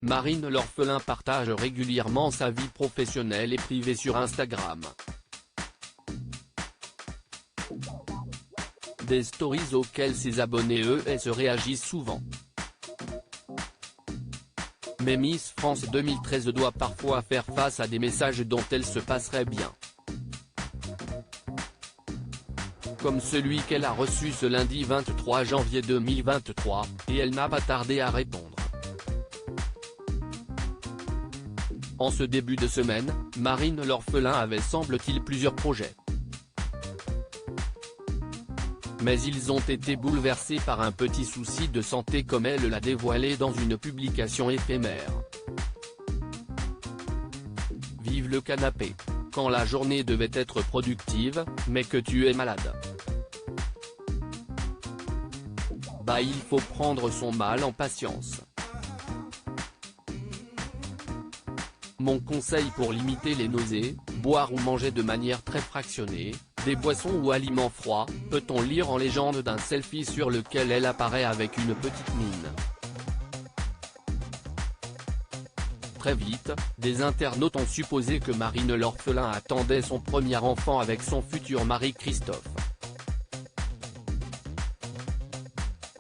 Marine l'orphelin partage régulièrement sa vie professionnelle et privée sur Instagram. Des stories auxquelles ses abonnés se réagissent souvent. Mais Miss France 2013 doit parfois faire face à des messages dont elle se passerait bien. Comme celui qu'elle a reçu ce lundi 23 janvier 2023, et elle n'a pas tardé à répondre. En ce début de semaine, Marine l'orphelin avait semble-t-il plusieurs projets. Mais ils ont été bouleversés par un petit souci de santé comme elle l'a dévoilé dans une publication éphémère. Vive le canapé. Quand la journée devait être productive, mais que tu es malade. Bah il faut prendre son mal en patience. Mon conseil pour limiter les nausées, boire ou manger de manière très fractionnée, des boissons ou aliments froids, peut-on lire en légende d'un selfie sur lequel elle apparaît avec une petite mine. Très vite, des internautes ont supposé que Marine l'orphelin attendait son premier enfant avec son futur mari Christophe.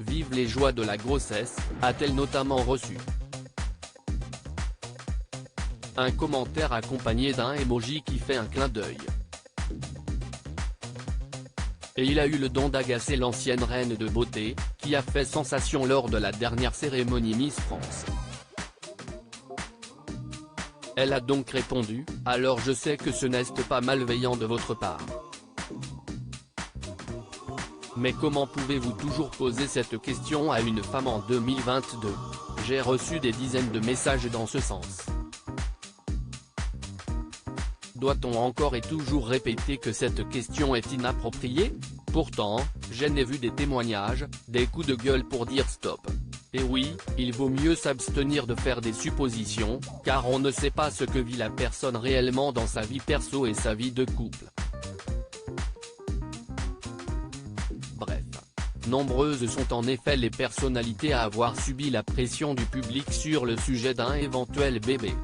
Vive les joies de la grossesse, a-t-elle notamment reçu. Un commentaire accompagné d'un emoji qui fait un clin d'œil. Et il a eu le don d'agacer l'ancienne reine de beauté, qui a fait sensation lors de la dernière cérémonie Miss France. Elle a donc répondu, « Alors je sais que ce n'est pas malveillant de votre part. Mais comment pouvez-vous toujours poser cette question à une femme en 2022 ? J'ai reçu des dizaines de messages dans ce sens. Doit-on encore et toujours répéter que cette question est inappropriée ? Pourtant, j'en ai vu des témoignages, des coups de gueule pour dire stop. Et oui, il vaut mieux s'abstenir de faire des suppositions, car on ne sait pas ce que vit la personne réellement dans sa vie perso et sa vie de couple. Bref. Nombreuses sont en effet les personnalités à avoir subi la pression du public sur le sujet d'un éventuel bébé.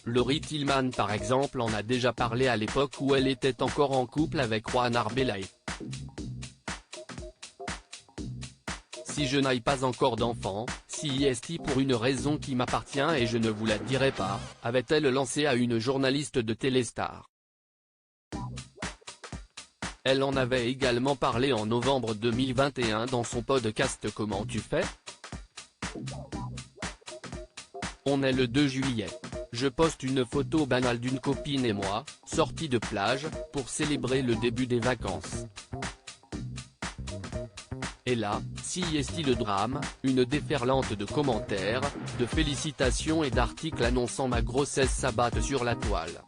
Laurie Tillman par exemple en a déjà parlé à l'époque où elle était encore en couple avec Juan Arbelay. Si je n'ai pas encore d'enfant, si est pour une raison qui m'appartient et je ne vous la dirai pas, avait-elle lancé à une journaliste de Téléstar. Elle en avait également parlé en novembre 2021 dans son podcast Comment tu fais ? On est le 2 juillet. Je poste une photo banale d'une copine et moi, sortie de plage, pour célébrer le début des vacances. Et là, si est le drame, une déferlante de commentaires, de félicitations et d'articles annonçant ma grossesse s'abattent sur la toile.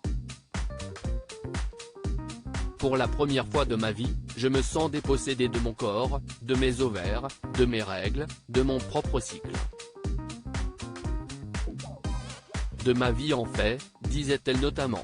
Pour la première fois de ma vie, je me sens dépossédée de mon corps, de mes ovaires, de mes règles, de mon propre cycle. De ma vie en fait, disait-elle notamment.